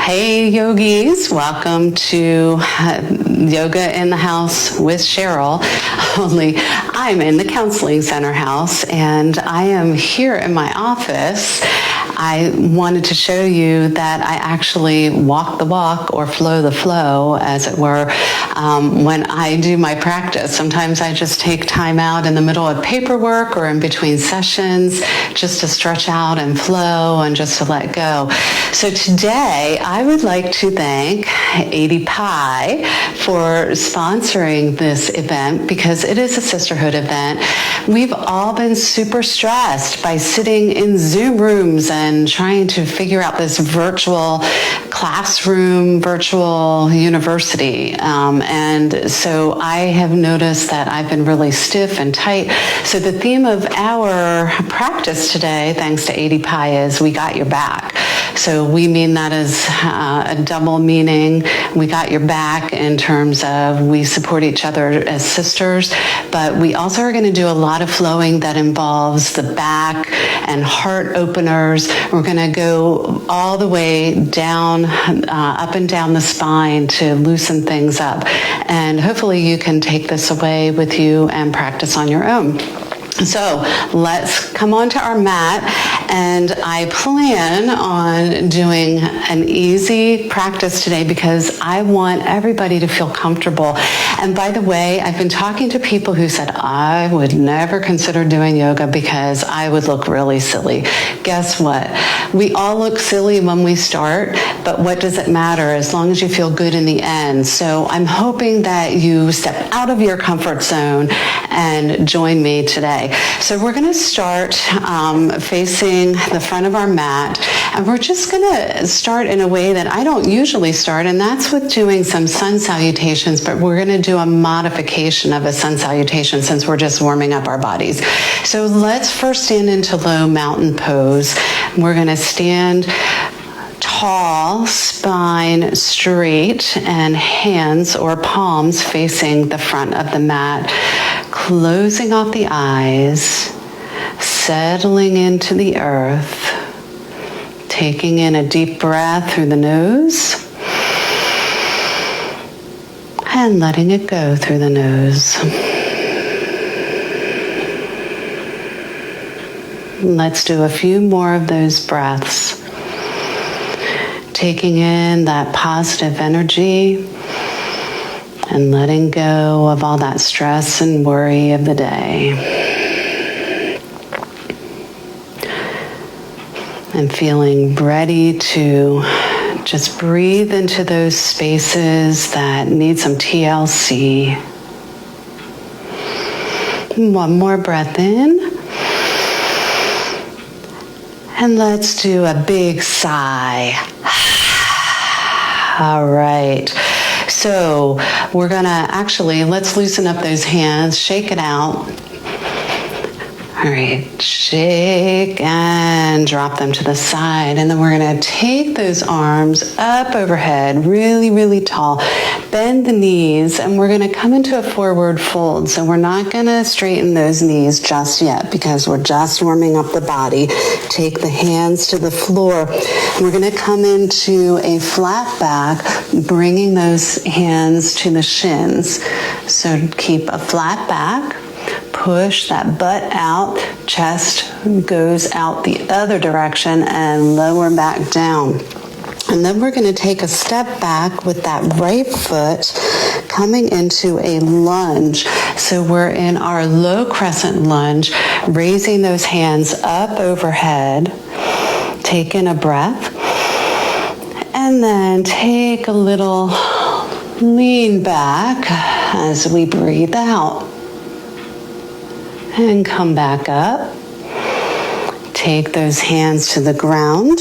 Hey yogis, welcome to Yoga in the House with Cheryl, only I'm in the Counseling Center house and I am here in my office. I wanted to show you that I actually walk the walk or flow the flow, as it were, when I do my practice. Sometimes I just take time out in the middle of paperwork or in between sessions just to stretch out and flow and just to let go. So today I would like to thank 80 Pi for sponsoring this event because it is a sisterhood event. We've all been super stressed by sitting in Zoom rooms and trying to figure out this virtual classroom, virtual university. And so I have noticed that I've been really stiff and tight. So the theme of our practice today, thanks to 80 Pi, is we got your back. So we mean that as a double meaning. We got your back in terms of we support each other as sisters, but we also are going to do a lot of flowing that involves the back and heart openers. We're going to go all the way down, up and down the spine to loosen things up. And hopefully you can take this away with you and practice on your own. So let's come onto our mat, and I plan on doing an easy practice today because I want everybody to feel comfortable. And by the way, I've been talking to people who said I would never consider doing yoga because I would look really silly. Guess what? We all look silly when we start, but what does it matter as long as you feel good in the end? So I'm hoping that you step out of your comfort zone and join me today. So we're going to start facing the front of our mat, and we're just going to start in a way that I don't usually start, and that's with doing some sun salutations, but we're going to do a modification of a sun salutation since we're just warming up our bodies. So let's first stand into low mountain pose. We're going to stand tall, spine straight, and hands or palms facing the front of the mat, closing off the eyes, settling into the earth, taking in a deep breath through the nose, and letting it go through the nose. Let's do a few more of those breaths. Taking in that positive energy and letting go of all that stress and worry of the day. And feeling ready to just breathe into those spaces that need some TLC. One more breath in. And let's do a big sigh. All right. So we're going to actually, let's loosen up those hands, shake it out. All right, shake and drop them to the side. And then we're going to take those arms up overhead, really, really tall. Bend the knees, and we're going to come into a forward fold. So we're not going to straighten those knees just yet because we're just warming up the body. Take the hands to the floor. We're going to come into a flat back, bringing those hands to the shins. So keep a flat back. Push that butt out, chest goes out the other direction, and lower back down. And then we're going to take a step back with that right foot coming into a lunge. So we're in our low crescent lunge, raising those hands up overhead. Take in a breath. And then take a little lean back as we breathe out. And come back up. Take those hands to the ground.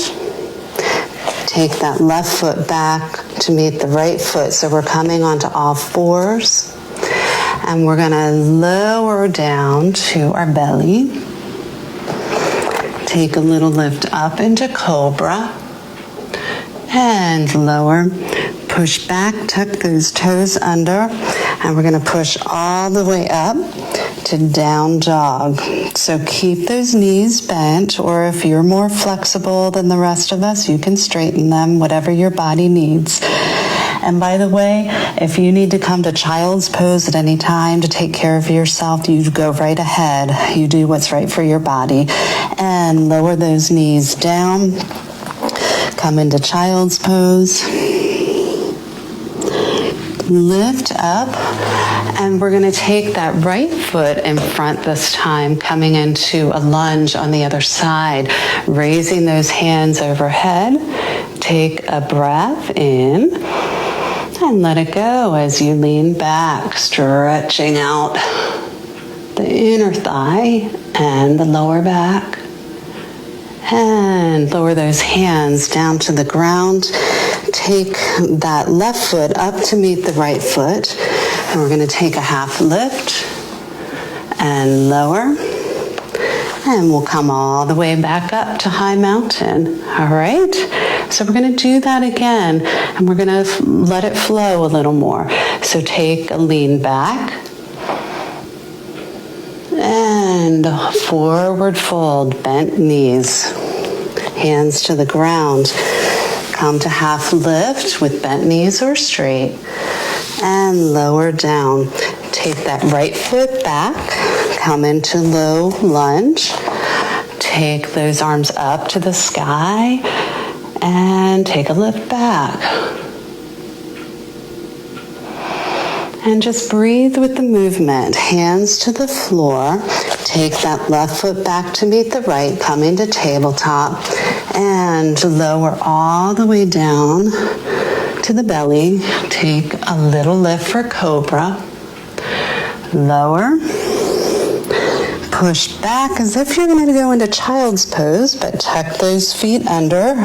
Take that left foot back to meet the right foot. So we're coming onto all fours. And we're going to lower down to our belly. Take a little lift up into cobra. And lower. Push back, tuck those toes under. And we're going to push all the way up. to down dog. So keep those knees bent, or if you're more flexible than the rest of us, you can straighten them, whatever your body needs. And by the way, if you need to come to child's pose at any time to take care of yourself, you go right ahead. You do what's right for your body. And lower those knees down. Come into child's pose. Lift up, and we're going to take that right foot in front this time, coming into a lunge on the other side, raising those hands overhead. Take a breath in and let it go as you lean back, stretching out the inner thigh and the lower back. And lower those hands down to the ground. Take that left foot up to meet the right foot. And we're going to take a half lift and lower. And we'll come all the way back up to high mountain. All right? So we're going to do that again. And we're going to let it flow a little more. So take a lean back. And forward fold, bent knees, hands to the ground. Come to half lift with bent knees or straight, and lower down. Take that right foot back, come into low lunge. Take those arms up to the sky, and take a lift back. And just breathe with the movement. Hands to the floor. Take that left foot back to meet the right. Come into tabletop. And lower all the way down to the belly. Take a little lift for cobra. Lower. Push back as if you're going to go into child's pose, but tuck those feet under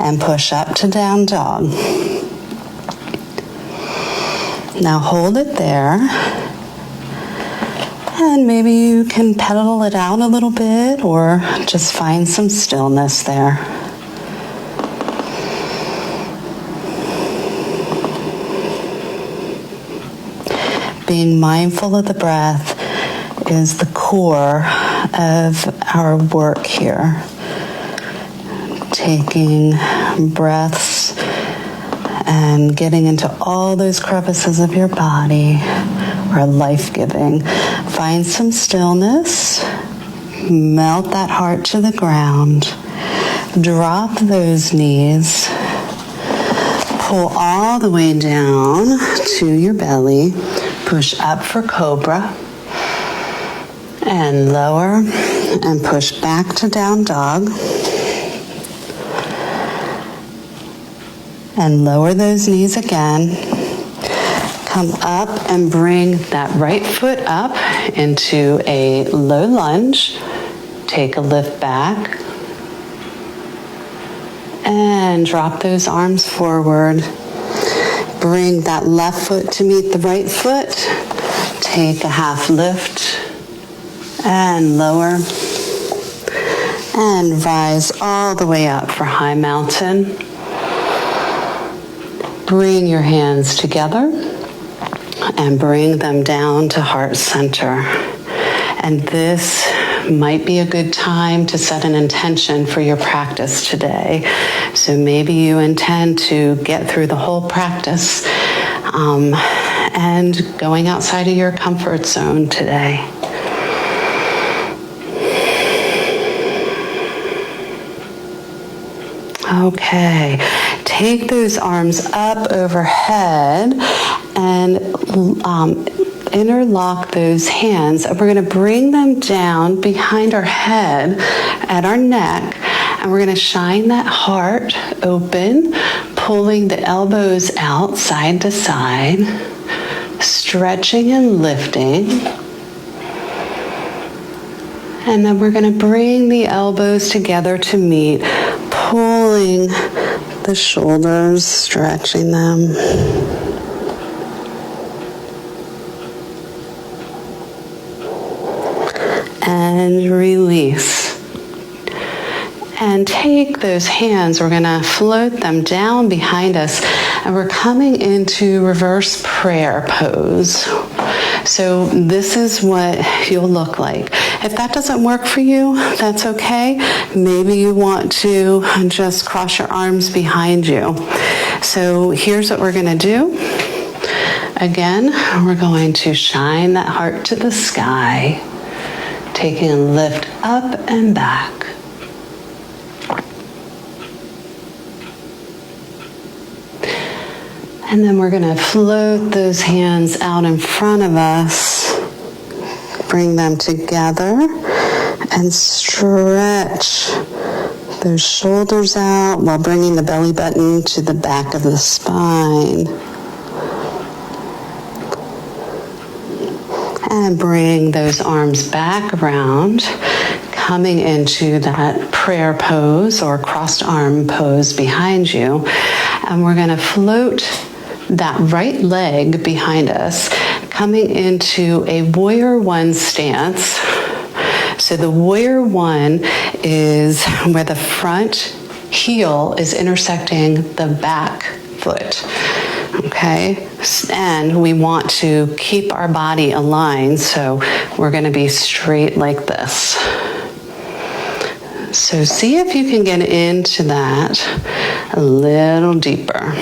and push up to down dog. Now hold it there, and maybe you can pedal it out a little bit or just find some stillness there. Being mindful of the breath is the core of our work here. Taking breaths and getting into all those crevices of your body are life-giving. Find some stillness. Melt that heart to the ground. Drop those knees. Pull all the way down to your belly. Push up for cobra. And lower and push back to down dog. And lower those knees again. Come up and bring that right foot up into a low lunge. Take a lift back. And drop those arms forward. Bring that left foot to meet the right foot. Take a half lift. And lower. And rise all the way up for high mountain. Bring your hands together and bring them down to heart center. And this might be a good time to set an intention for your practice today. So maybe you intend to get through the whole practice and going outside of your comfort zone today. Okay, take those arms up overhead and interlock those hands. We're going to bring them down behind our head at our neck, and we're going to shine that heart open, pulling the elbows out side to side, stretching and lifting. And then we're going to bring the elbows together to meet, pulling the shoulders, stretching them. And release. And take those hands, we're going to float them down behind us, and we're coming into reverse prayer pose. So this is what you'll look like. If that doesn't work for you, that's okay. Maybe you want to just cross your arms behind you. So here's what we're going to do. Again, we're going to shine that heart to the sky, taking a lift up and back. And then we're going to float those hands out in front of us, bring them together, and stretch those shoulders out while bringing the belly button to the back of the spine. And bring those arms back around, coming into that prayer pose or crossed arm pose behind you. And we're going to float that right leg behind us, coming into a warrior one stance. So the warrior one is where the front heel is intersecting the back foot. Okay, and we want to keep our body aligned, so we're going to be straight like this. So see if you can get into that a little deeper.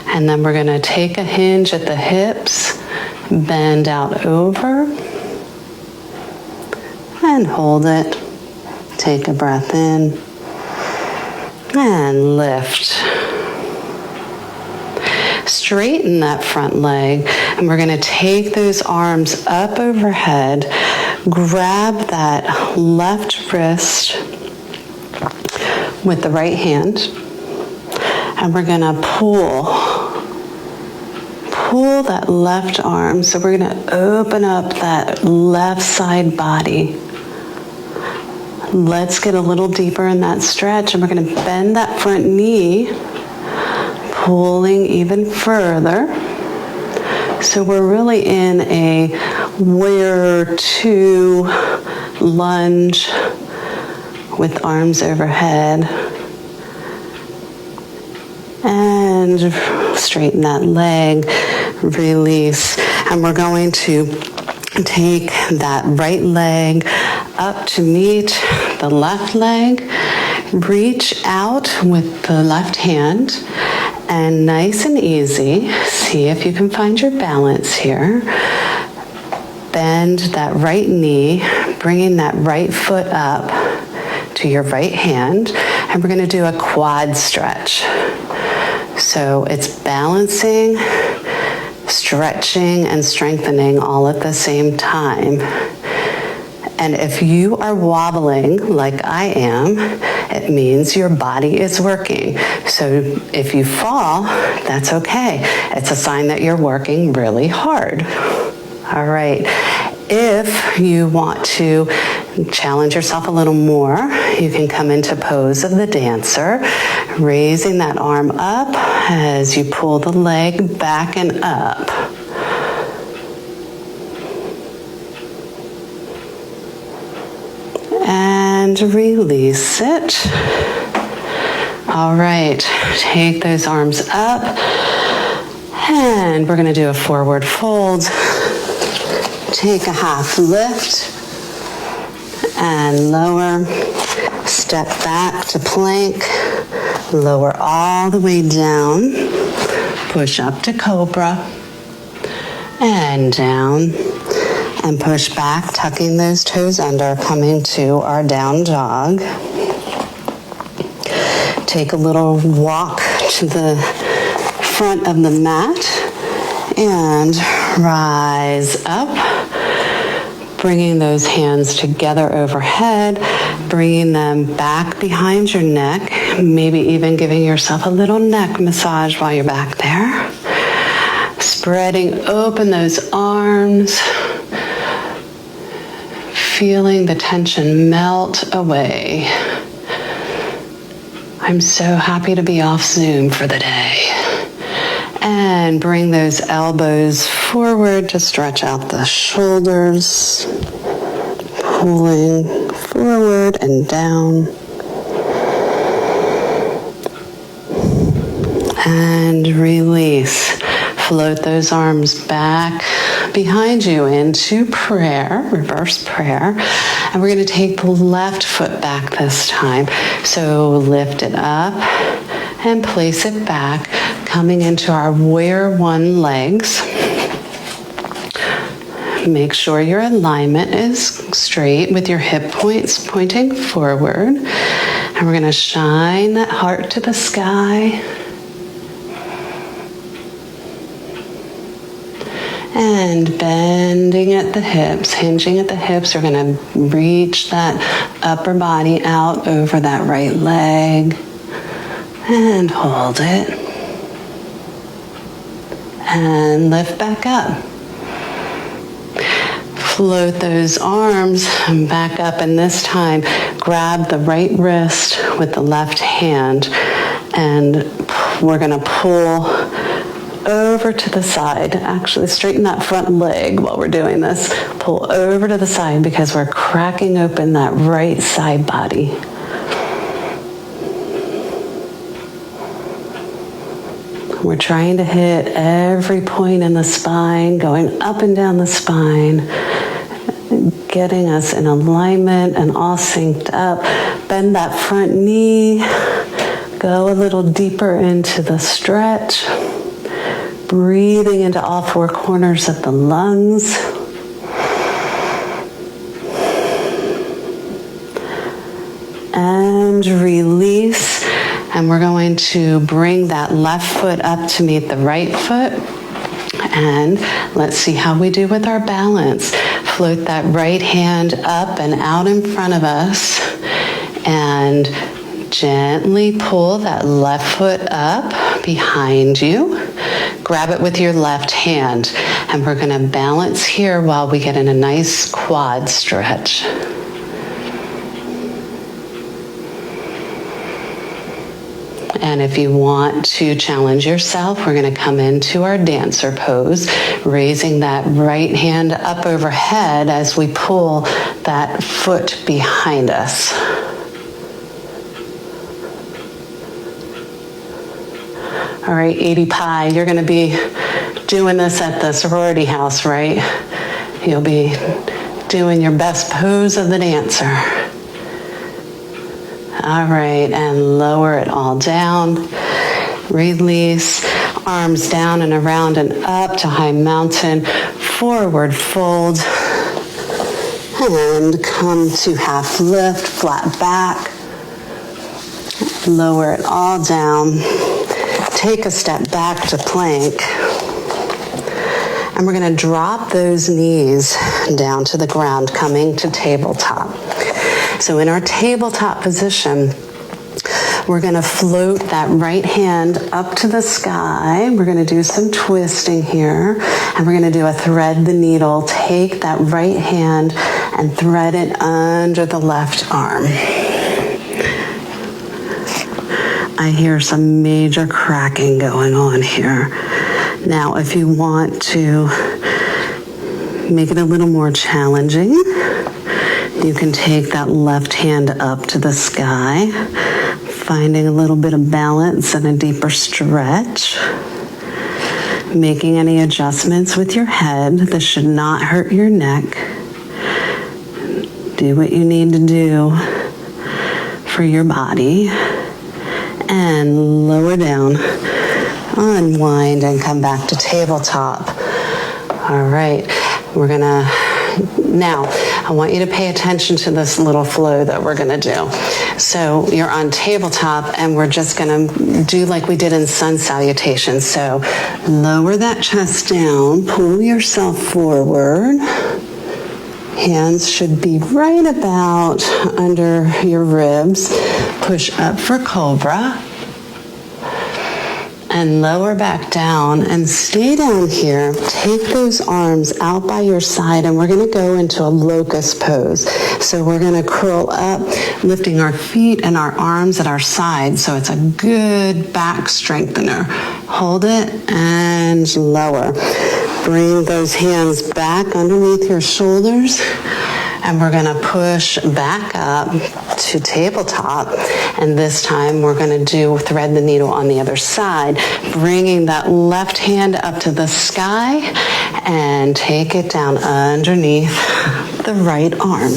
And then we're going to take a hinge at the hips, bend out over, and hold it. Take a breath in, and lift. Straighten that front leg, and we're going to take those arms up overhead, grab that left wrist with the right hand, and we're going to pull that left arm. So we're going to open up that left side body. Let's get a little deeper in that stretch, and we're going to bend that front knee, pulling even further. So we're really in a warrior two lunge with arms overhead. And straighten that leg, release. And we're going to take that right leg up to meet the left leg. Reach out with the left hand. And nice and easy, see if you can find your balance here. Bend that right knee, bringing that right foot up to your right hand. And we're going to do a quad stretch. So it's balancing, stretching, and strengthening all at the same time. And if you are wobbling like I am, it means your body is working. So if you fall, that's okay. It's a sign that you're working really hard. All right. If you want to challenge yourself a little more, you can come into pose of the dancer, raising that arm up as you pull the leg back and up. And release it. All right, take those arms up, and we're going to do a forward fold. Take a half lift and lower. Step back to plank. Lower all the way down. Push up to cobra and down. And push back, tucking those toes under, coming to our down dog. Take a little walk to the front of the mat and rise up, bringing those hands together overhead, bringing them back behind your neck, maybe even giving yourself a little neck massage while you're back there. Spreading open those arms, feeling the tension melt away. I'm so happy to be off Zoom for the day. And bring those elbows forward to stretch out the shoulders, pulling forward and down. And release. Float those arms back behind you into prayer, reverse prayer. And we're going to take the left foot back this time. So lift it up and place it back, coming into our warrior one legs. Make sure your alignment is straight with your hip points pointing forward. And we're going to shine that heart to the sky. And bending at the hips, hinging at the hips, we're going to reach that upper body out over that right leg. And hold it. And lift back up. Float those arms back up, and this time grab the right wrist with the left hand, and we're going to pull over to the side. Actually, straighten that front leg while we're doing this. Pull over to the side because we're cracking open that right side body. We're trying to hit every point in the spine, going up and down the spine, getting us in alignment and all synced up. Bend that front knee, go a little deeper into the stretch, breathing into all four corners of the lungs. And release. And we're going to bring that left foot up to meet the right foot. And let's see how we do with our balance. Float that right hand up and out in front of us. And gently pull that left foot up behind you. Grab it with your left hand. And we're going to balance here while we get in a nice quad stretch. And if you want to challenge yourself, we're going to come into our dancer pose, raising that right hand up overhead as we pull that foot behind us. All right, 80 Pi, you're going to be doing this at the sorority house, right? You'll be doing your best pose of the dancer. All right, and lower it all down. Release, arms down and around and up to high mountain. Forward fold. And come to half lift, flat back. Lower it all down. Take a step back to plank. And we're going to drop those knees down to the ground, coming to tabletop. So in our tabletop position, we're going to float that right hand up to the sky. We're going to do some twisting here. And we're going to do a thread the needle. Take that right hand and thread it under the left arm. I hear some major cracking going on here. Now, if you want to make it a little more challenging, you can take that left hand up to the sky, finding a little bit of balance and a deeper stretch. Making any adjustments with your head. This should not hurt your neck. Do what you need to do for your body. And lower down, unwind, and come back to tabletop. All right, we're gonna, now, I want you to pay attention to this little flow that we're gonna do. So you're on tabletop, and we're just gonna do like we did in sun salutation. So lower that chest down, pull yourself forward. Hands should be right about under your ribs. Push up for cobra. And lower back down and stay down here. Take those arms out by your side, and we're going to go into a locust pose. So we're going to curl up, lifting our feet and our arms at our sides. So it's a good back strengthener. Hold it and lower. Bring those hands back underneath your shoulders, and we're going to push back up. to tabletop. And this time we're going to do thread the needle on the other side, bringing that left hand up to the sky and take it down underneath the right arm.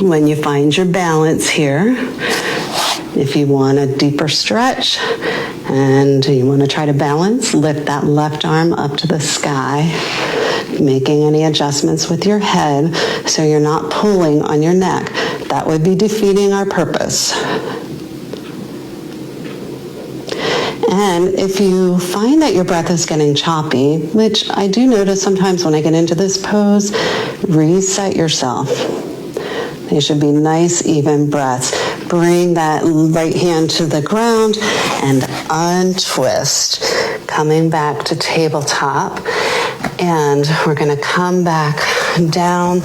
When you find your balance here, if you want a deeper stretch and you want to try to balance, lift that left arm up to the sky, making any adjustments with your head so you're not pulling on your neck. That would be defeating our purpose. And if you find that your breath is getting choppy, which I do notice sometimes when I get into this pose, reset yourself. They should be nice, even breaths. Bring that right hand to the ground and untwist. Coming back to tabletop. And we're going to come back down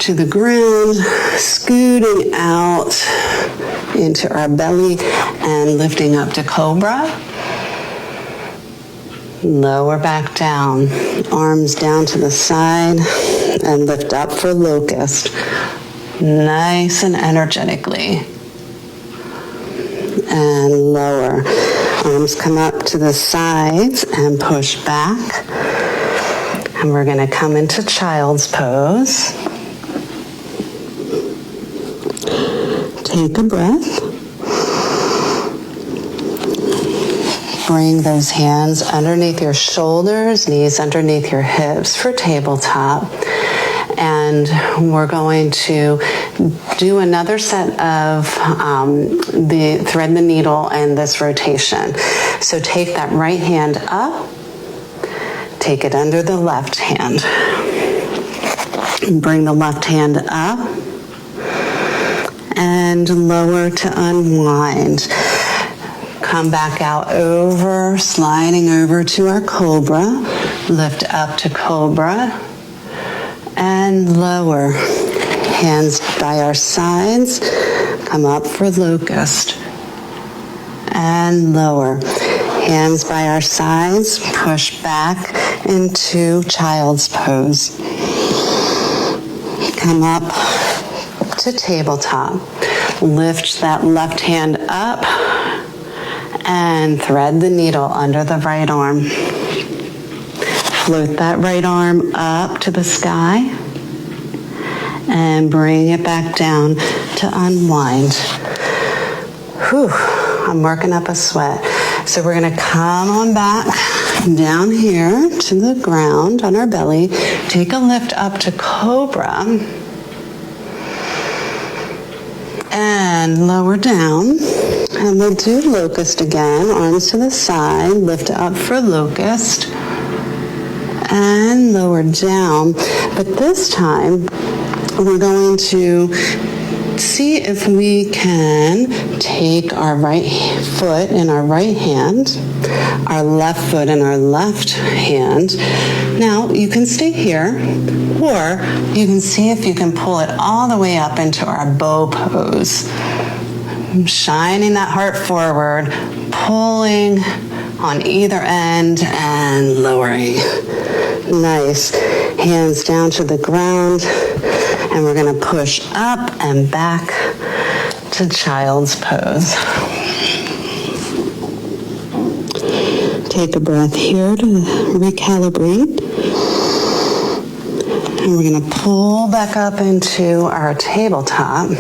to the ground, scooting out into our belly and lifting up to cobra. Lower back down, arms down to the side, and lift up for locust. Nice and energetically. And lower. Arms come up to the sides and push back. And we're going to come into child's pose. Take a breath. Bring those hands underneath your shoulders, knees underneath your hips for tabletop. And we're going to do another set of the thread the needle and this rotation. So take that right hand up, take it under the left hand. Bring the left hand up and lower to unwind. Come back out over, sliding over to our cobra. Lift up to cobra and lower. Hands by our sides. Come up for locust and lower. Hands by our sides. Push back into child's pose. Come up to tabletop. Lift that left hand up and thread the needle under the right arm. Float that right arm up to the sky and bring it back down to unwind. Whew, I'm working up a sweat. So we're going to come on back down here to the ground on our belly. Take a lift up to cobra and lower down. And we'll do locust again. Arms to the side. Lift up for locust. And lower down. But this time, we're going to see if we can take our right foot in our right hand, our left foot in our left hand. Now, you can stay here, or you can see if you can pull it all the way up into our bow pose. Shining that heart forward, pulling on either end and lowering. Nice. Hands down to the ground. And we're going to push up and back to child's pose. Take a breath here to recalibrate. And we're going to pull back up into our tabletop.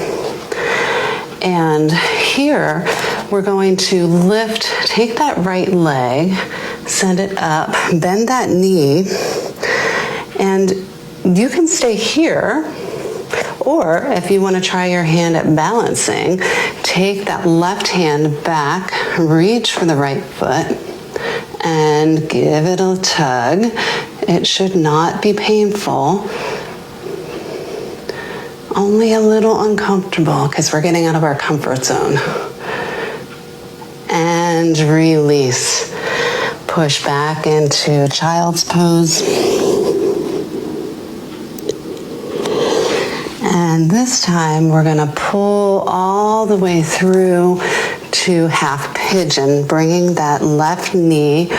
And here we're going to lift, take that right leg, send it up, bend that knee, and you can stay here, or if you want to try your hand at balancing, take that left hand back, reach for the right foot, and give it a tug. It should not be painful. Only a little uncomfortable because we're getting out of our comfort zone. And release. Push back into child's pose. And this time we're going to pull all the way through to half pigeon, bringing that left knee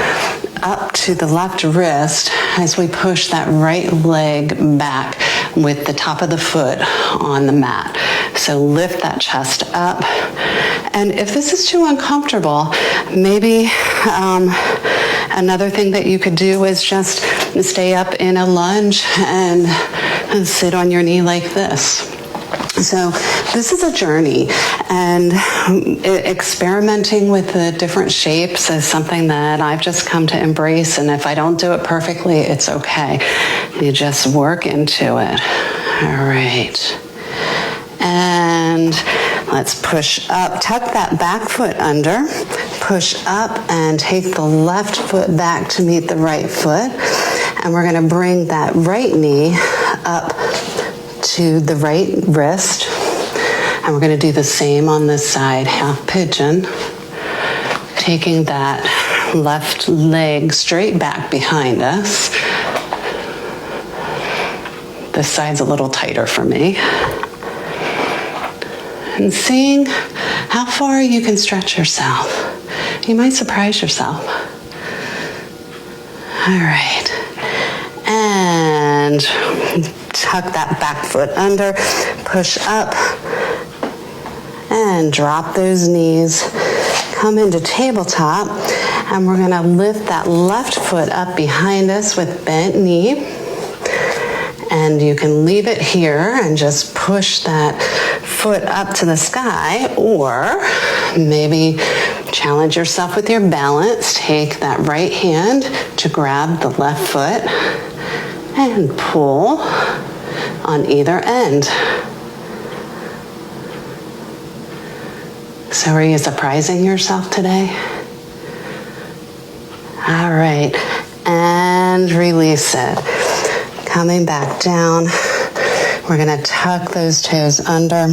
up to the left wrist as we push that right leg back. with the top of the foot on the mat. So lift that chest up. And if this is too uncomfortable, maybe another thing that you could do is just stay up in a lunge and sit on your knee like this. So this is a journey, and experimenting with the different shapes is something that I've just come to embrace, and if I don't do it perfectly, it's okay. You just work into it. All right. And let's push up. Tuck that back foot under. Push up and take the left foot back to meet the right foot. And we're going to bring that right knee up to the right wrist. And we're going to do the same on this side, half pigeon. Taking that left leg straight back behind us. This side's a little tighter for me. And seeing how far you can stretch yourself. You might surprise yourself. All right. And tuck that back foot under, push up, and drop those knees. Come into tabletop, and we're gonna lift that left foot up behind us with bent knee. And you can leave it here and just push that foot up to the sky, or maybe challenge yourself with your balance. Take that right hand to grab the left foot and pull on either end. So are you surprising yourself today? All right, and release it. Coming back down, we're gonna tuck those toes under,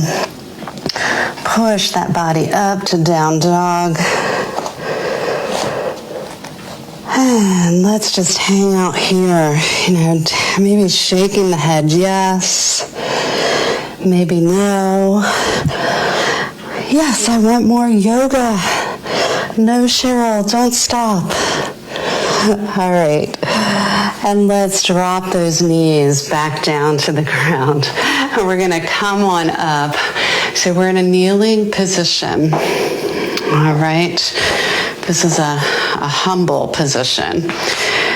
push that body up to down dog. And let's just hang out here, maybe shaking the head yes, maybe no. Yes, I want more yoga. No, Cheryl, don't stop. All right. And let's drop those knees back down to the ground. And we're going to come on up. So we're in a kneeling position. All right. This is a humble position.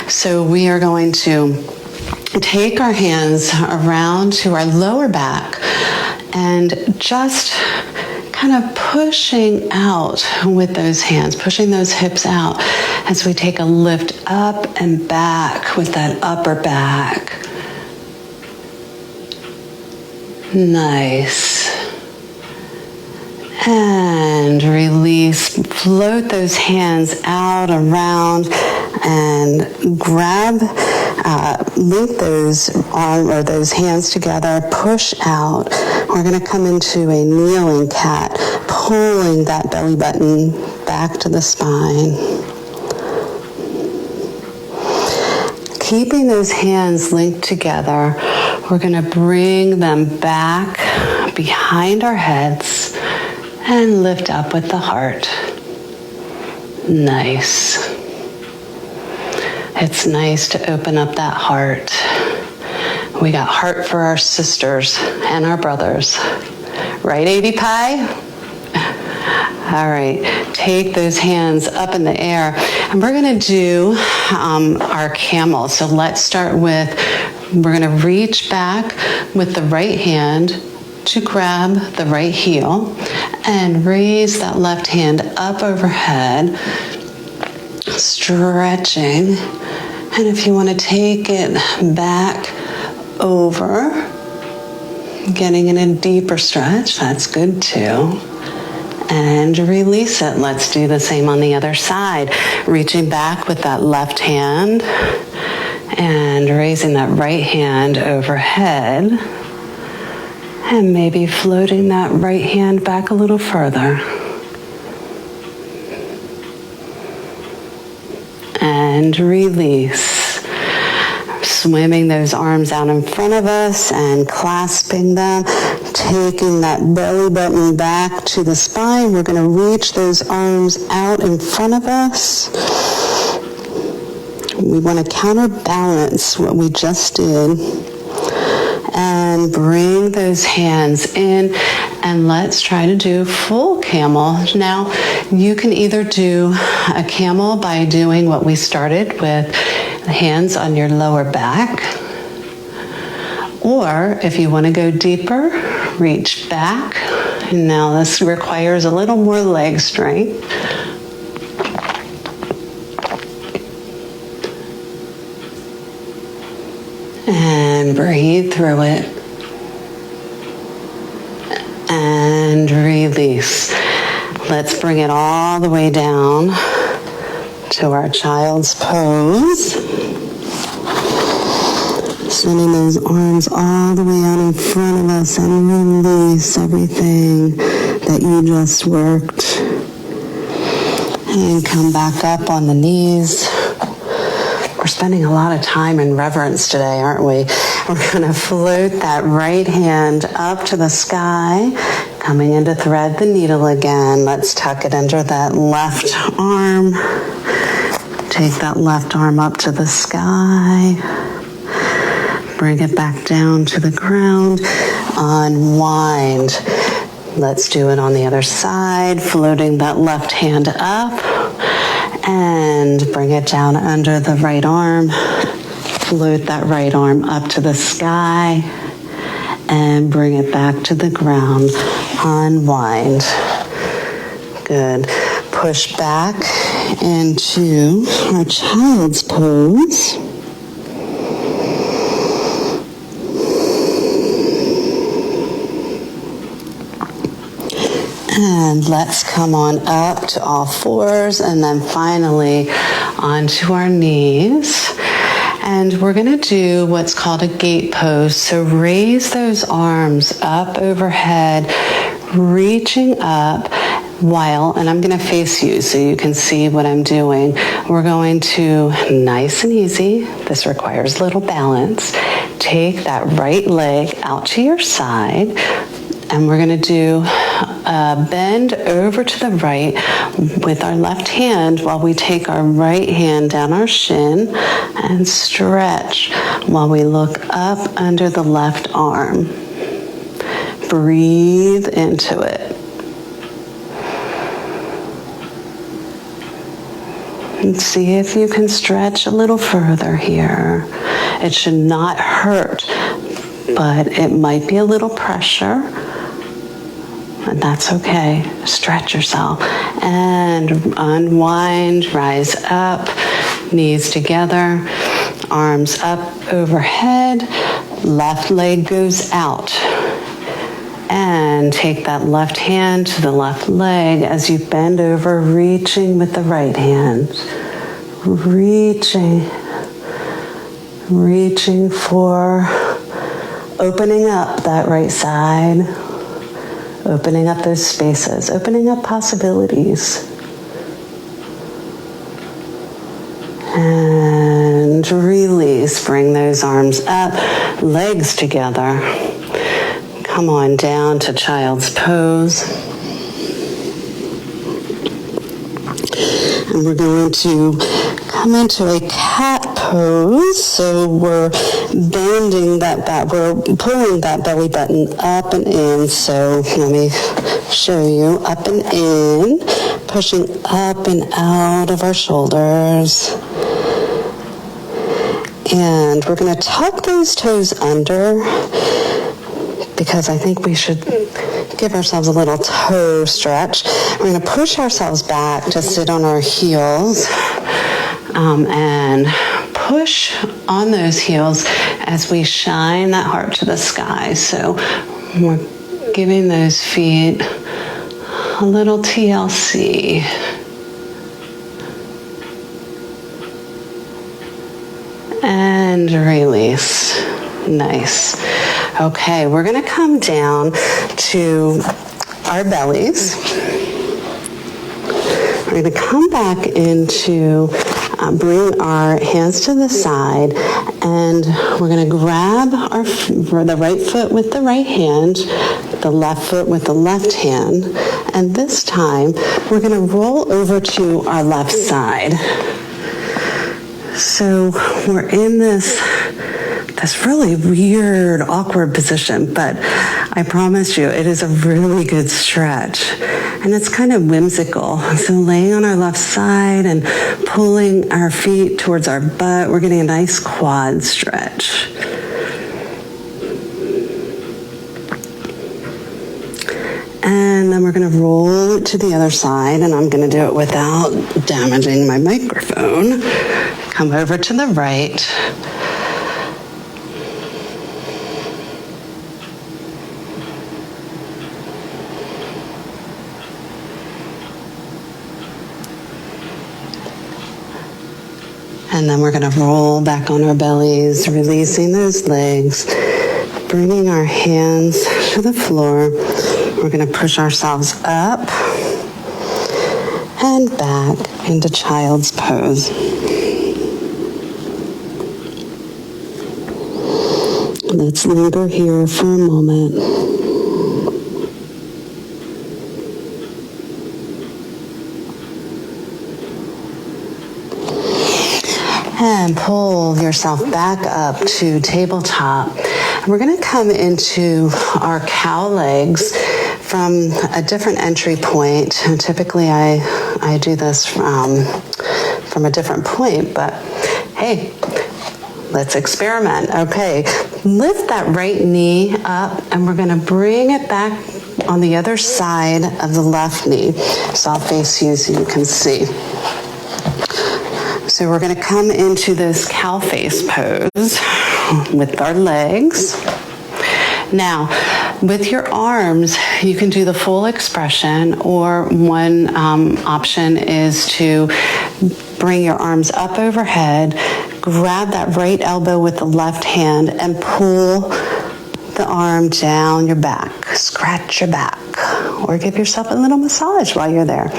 So we are going to take our hands around to our lower back and just kind of pushing out with those hands, pushing those hips out as we take a lift up and back with that upper back. Nice. And release, float those hands out around and grab, link those those hands together, push out. We're going to come into a kneeling cat, pulling that belly button back to the spine. Keeping those hands linked together, we're going to bring them back behind our heads and lift up with the heart. Nice. It's nice to open up that heart. We got heart for our sisters and our brothers. Right, 80 Pie? All right, take those hands up in the air. And we're gonna do our camel. So let's start with, we're gonna reach back with the right hand to grab the right heel and raise that left hand up overhead, stretching. And if you want to take it back over, getting in a deeper stretch, that's good too. And release it. Let's do the same on the other side. Reaching back with that left hand and raising that right hand overhead. And maybe floating that right hand back a little further. And release. Swimming those arms out in front of us and clasping them. Taking that belly button back to the spine. We're going to reach those arms out in front of us. We want to counterbalance what we just did. And bring those hands in, and let's try to do full camel. Now, you can either do a camel by doing what we started with, hands on your lower back, or if you want to go deeper, reach back. And now this requires a little more leg strength. And breathe through it. And release. Let's bring it all the way down to our child's pose. Sending those arms all the way out in front of us and release everything that you just worked. And come back up on the knees. We're spending a lot of time in reverence today, aren't we? We're going to float that right hand up to the sky, coming in to thread the needle again. Let's tuck it under that left arm. Take that left arm up to the sky. Bring it back down to the ground. Unwind. Let's do it on the other side, floating that left hand up. And bring it down under the right arm. Float that right arm up to the sky. And bring it back to the ground. Unwind. Good. Push back into our child's pose. And let's come on up to all fours and then finally onto our knees. And we're going to do what's called a gate pose. So raise those arms up overhead, reaching up while, and I'm going to face you so you can see what I'm doing. We're going to, nice and easy, this requires a little balance, take that right leg out to your side. And we're going to do a bend over to the right with our left hand while we take our right hand down our shin and stretch while we look up under the left arm. Breathe into it. And see if you can stretch a little further here. It should not hurt, but it might be a little pressure. And that's okay. Stretch yourself. And unwind, rise up, knees together, arms up overhead, left leg goes out. And take that left hand to the left leg as you bend over, reaching with the right hand. Reaching for opening up that right side. Opening up those spaces, opening up possibilities. And release, bring those arms up, legs together. Come on down to child's pose. And we're going to come into a cat pose. So we're bending that back, we're pulling that belly button up and in. So let me show you. Up and in, pushing up and out of our shoulders. And we're going to tuck those toes under because I think we should give ourselves a little toe stretch. We're going to push ourselves back to sit on our heels and push on those heels as we shine that heart to the sky. So we're giving those feet a little TLC. And release. Nice. Okay, we're going to come down to our bellies. We're going to come back into, bring our hands to the side, and we're going to grab the right foot with the right hand, the left foot with the left hand, and this time we're going to roll over to our left side. So we're in this this really weird, awkward position, but I promise you, it is a really good stretch. And it's kind of whimsical. So laying on our left side and pulling our feet towards our butt, we're getting a nice quad stretch. And then we're going to roll it to the other side, and I'm going to do it without damaging my microphone. Come over to the right. And then we're going to roll back on our bellies, releasing those legs, bringing our hands to the floor. We're going to push ourselves up and back into child's pose. Let's linger here for a moment. And pull yourself back up to tabletop. We're going to come into our cow legs from a different entry point. Typically I do this from a different point, but hey, let's experiment. Okay, lift that right knee up, and we're going to bring it back on the other side of the left knee. So I'll face you so you can see. So we're going to come into this cow face pose with our legs. Now, with your arms, you can do the full expression, or one option is to bring your arms up overhead, grab that right elbow with the left hand, and pull the arm down your back. Scratch your back, or give yourself a little massage while you're there.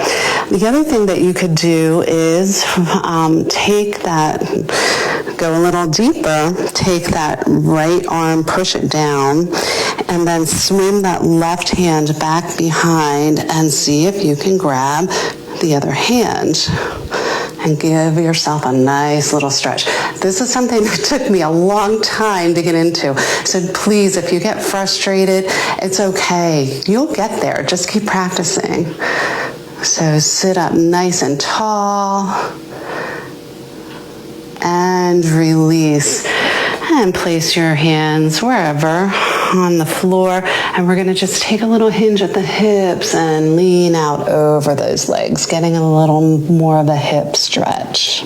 The other thing that you could do is take that, go a little deeper, take that right arm, push it down, and then swim that left hand back behind and see if you can grab the other hand and give yourself a nice little stretch. This is something that took me a long time to get into. So please, if you get frustrated, it's okay. You'll get there. Just keep practicing. So sit up nice and tall and release, and place your hands wherever on the floor, and we're going to just take a little hinge at the hips and lean out over those legs, getting a little more of a hip stretch.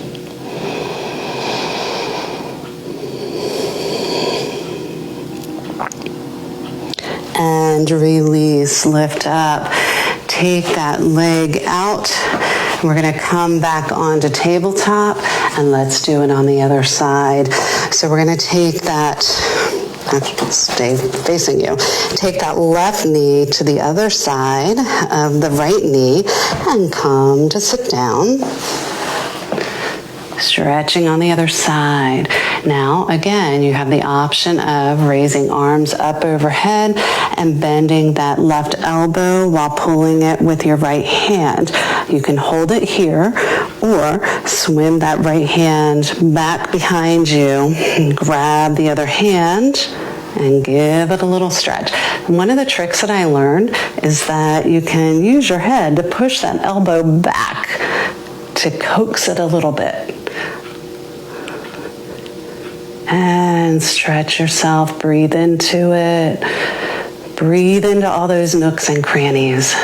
And release, lift up. Take that leg out. We're going to come back onto tabletop, and let's do it on the other side. So we're going to take that, stay facing you, take that left knee to the other side of the right knee and come to sit down. Stretching on the other side. Now, again, you have the option of raising arms up overhead and bending that left elbow while pulling it with your right hand. You can hold it here or swim that right hand back behind you and grab the other hand and give it a little stretch. One of the tricks that I learned is that you can use your head to push that elbow back to coax it a little bit. And stretch yourself, breathe into it. Breathe into all those nooks and crannies.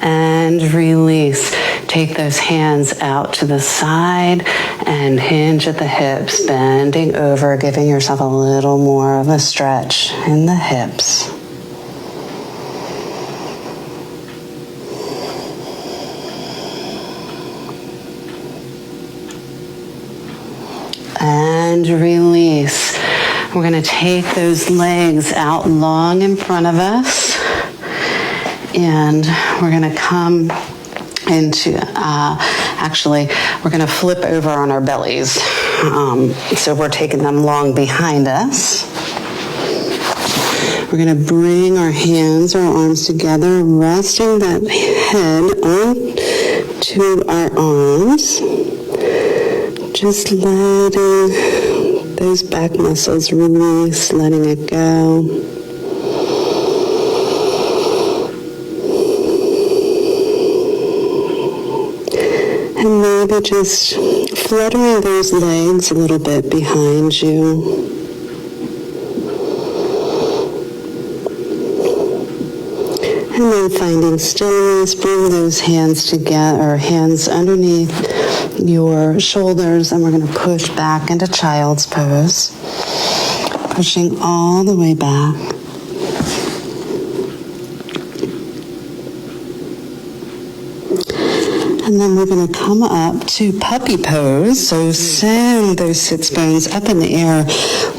And release. Take those hands out to the side and hinge at the hips, bending over, giving yourself a little more of a stretch in the hips. And release. We're going to take those legs out long in front of us, and we're going to come into, we're going to flip over on our bellies. So we're taking them long behind us. We're going to bring our hands or arms together, resting that head onto our arms. Just letting those back muscles release, letting it go. And maybe just fluttering those legs a little bit behind you. And then finding stillness, bring those hands together, or hands underneath your shoulders, and we're going to push back into child's pose. Pushing all the way back. And then we're going to come up to puppy pose. So send those sits bones up in the air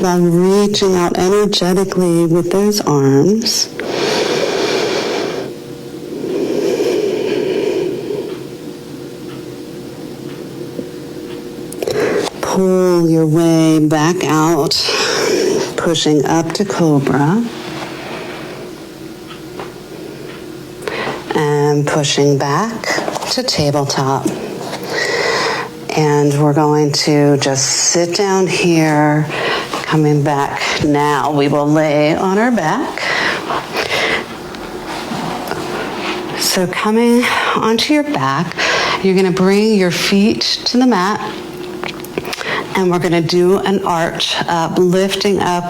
while reaching out energetically with those arms. Pull your way back out, pushing up to cobra. And pushing back to tabletop. And we're going to just sit down here, coming back. Now we will lay on our back. So coming onto your back, you're going to bring your feet to the mat. And we're going to do an arch up, lifting up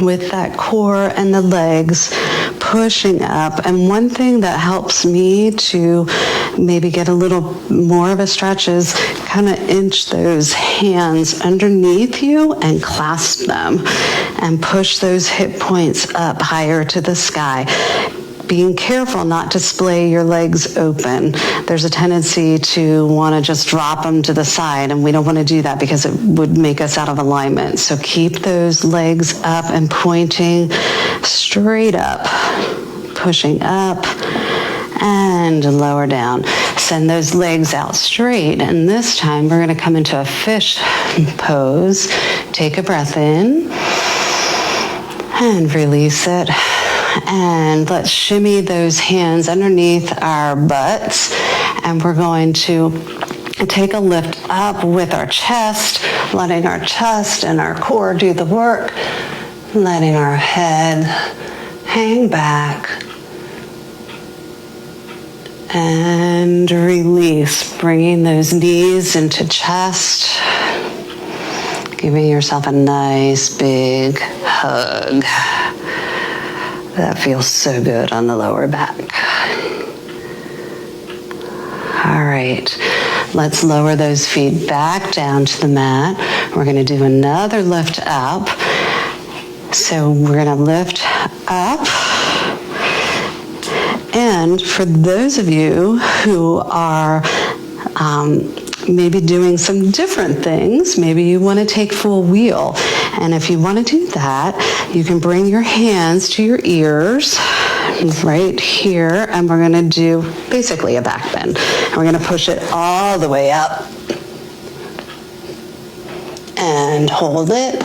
with that core and the legs, pushing up. And one thing that helps me to maybe get a little more of a stretch is kind of inch those hands underneath you and clasp them and push those hip points up higher to the sky. Being careful not to splay your legs open. There's a tendency to want to just drop them to the side, and we don't want to do that because it would make us out of alignment. So keep those legs up and pointing straight up, pushing up and lower down. Send those legs out straight, and this time we're going to come into a fish pose. Take a breath in and release it. And let's shimmy those hands underneath our butts. And we're going to take a lift up with our chest, letting our chest and our core do the work, letting our head hang back. And release, bringing those knees into chest, giving yourself a nice big hug. That feels so good on the lower back. All right, let's lower those feet back down to the mat. We're going to do another lift up. So we're going to lift up. And for those of you who are maybe doing some different things, maybe you want to take full wheel. And if you want to do that, you can bring your hands to your ears right here, and we're going to do basically a back bend. And we're going to push it all the way up and hold it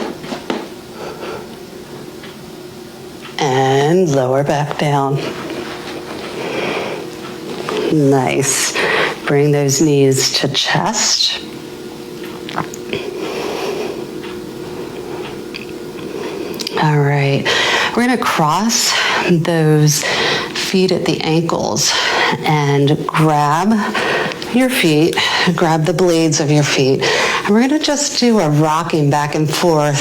and lower back down. Nice. Bring those knees to chest. All right, we're going to cross those feet at the ankles and grab your feet, grab the blades of your feet. And we're going to just do a rocking back and forth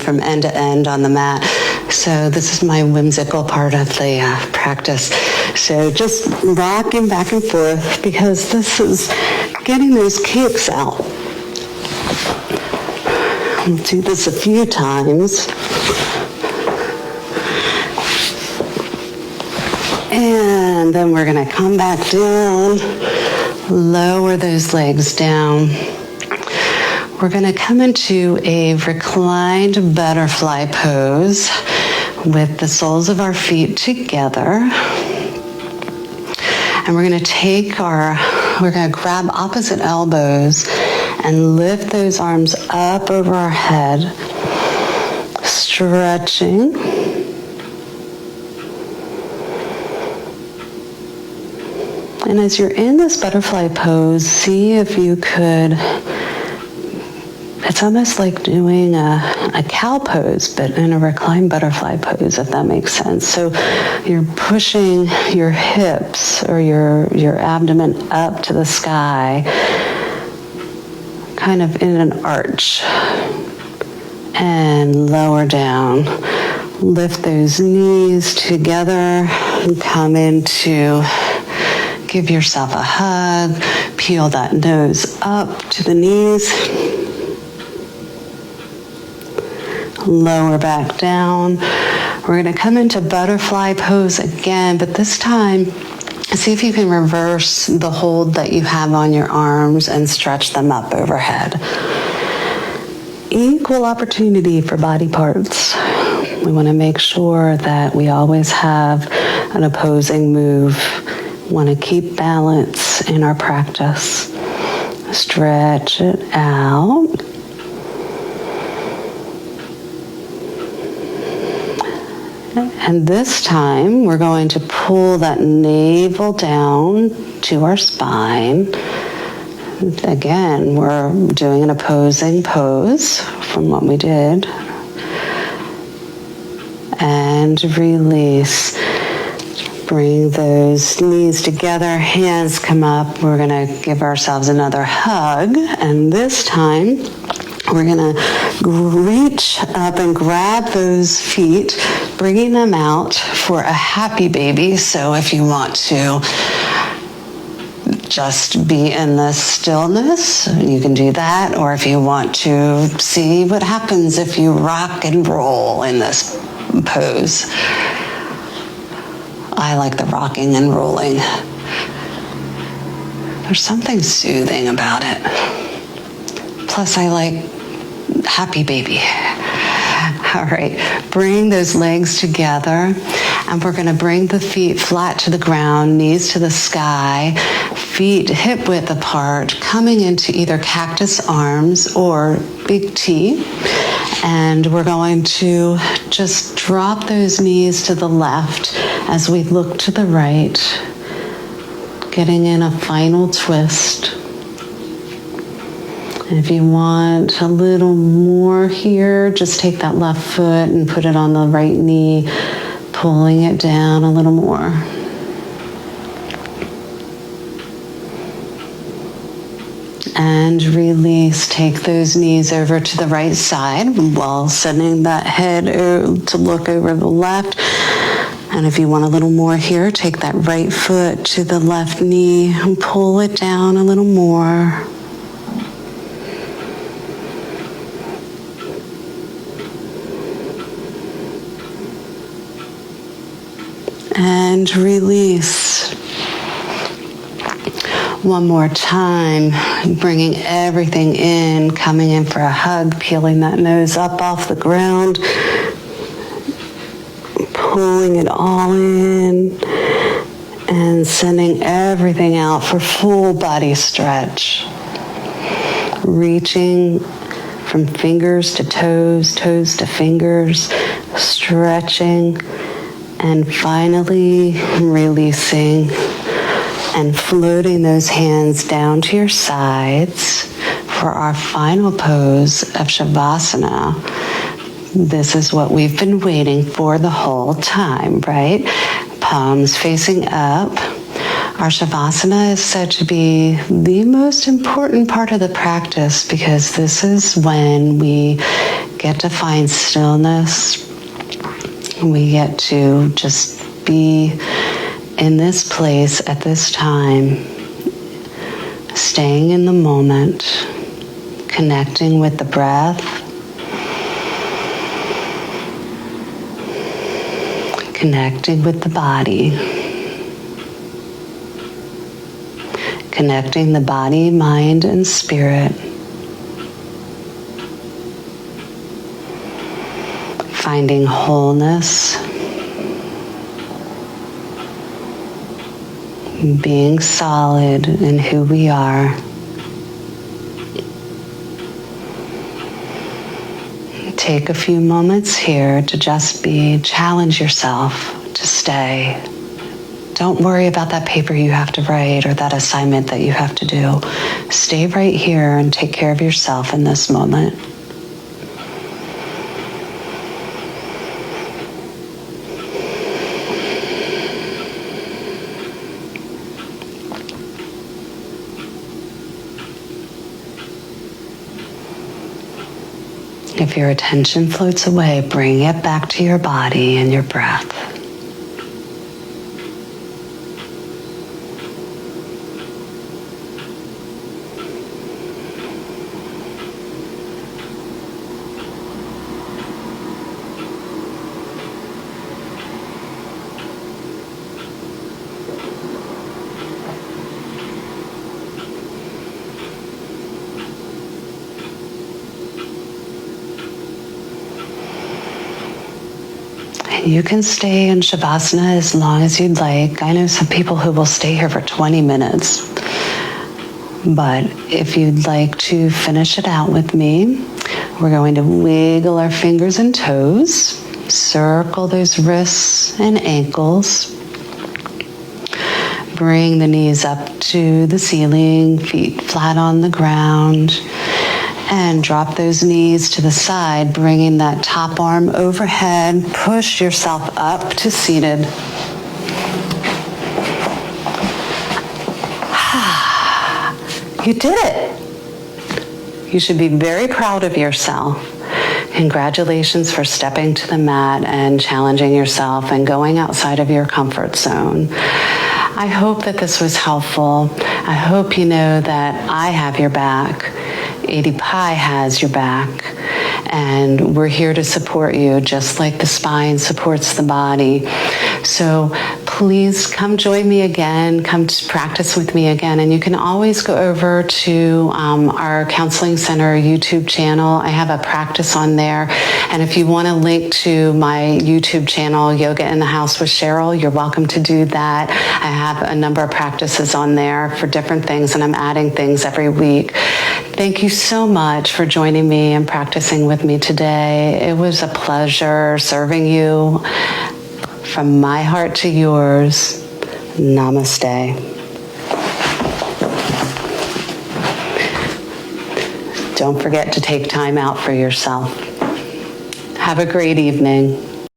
from end to end on the mat. So this is my whimsical part of the practice. So just rocking back and forth because this is getting those kinks out. We'll do this a few times. And then we're going to come back down, lower those legs down. We're going to come into a reclined butterfly pose with the soles of our feet together. And we're going to grab opposite elbows and lift those arms up over our head, stretching. And as you're in this butterfly pose, see if you could It's almost like doing a cow pose, but in a reclined butterfly pose, if that makes sense. So you're pushing your hips or your abdomen up to the sky, kind of in an arch, and lower down. Lift those knees together and come into, give yourself a hug, peel that nose up to the knees. Lower back down. We're going to come into butterfly pose again, but this time, see if you can reverse the hold that you have on your arms and stretch them up overhead. Equal opportunity for body parts. We want to make sure that we always have an opposing move. We want to keep balance in our practice. Stretch it out. And this time, we're going to pull that navel down to our spine. Again, we're doing an opposing pose from what we did. And release. Bring those knees together, hands come up. We're going to give ourselves another hug. And this time, we're going to reach up and grab those feet, bringing them out for a happy baby. So if you want to just be in this stillness, you can do that. Or if you want to see what happens if you rock and roll in this pose. I like the rocking and rolling. There's something soothing about it. Plus, I like happy baby. All right, bring those legs together, and we're going to bring the feet flat to the ground, knees to the sky, feet hip width apart, coming into either cactus arms or big T. And we're going to just drop those knees to the left as we look to the right, getting in a final twist. And if you want a little more here, just take that left foot and put it on the right knee, pulling it down a little more. And release. Take those knees over to the right side while sending that head to look over the left. And if you want a little more here, take that right foot to the left knee and pull it down a little more. And release. One more time, bringing everything in, coming in for a hug, peeling that nose up off the ground, pulling it all in, and sending everything out for full body stretch. Reaching from fingers to toes, toes to fingers, stretching, and finally releasing and floating those hands down to your sides for our final pose of Shavasana. This is what we've been waiting for the whole time, right? Palms facing up. Our Shavasana is said to be the most important part of the practice because this is when we get to find stillness. We get to just be in this place at this time, staying in the moment, connecting with the breath, connecting with the body, connecting the body, mind, and spirit, finding wholeness, being solid in who we are. Take a few moments here to just challenge yourself to stay Don't worry about that paper you have to write or that assignment that you have to do. Stay right here and take care of yourself in this moment. If your attention floats away, bring it back to your body and your breath. You can stay in Shavasana as long as you'd like. I know some people who will stay here for 20 minutes. But if you'd like to finish it out with me, we're going to wiggle our fingers and toes, circle those wrists and ankles. Bring the knees up to the ceiling, feet flat on the ground. And drop those knees to the side, bringing that top arm overhead. Push yourself up to seated. You did it. You should be very proud of yourself. Congratulations for stepping to the mat and challenging yourself and going outside of your comfort zone. I hope that this was helpful. I hope you know that I have your back. AD Pi has your back, and we're here to support you just like the spine supports the body. So please come join me again, come to practice with me again, and you can always go over to our Counseling Center YouTube channel. I have a practice on there, and if you want a link to my YouTube channel, Yoga in the House with Cheryl, you're welcome to do that. I have a number of practices on there for different things, and I'm adding things every week. Thank you so much for joining me and practicing with me today. It was a pleasure serving you. From my heart to yours, namaste. Don't forget to take time out for yourself. Have a great evening.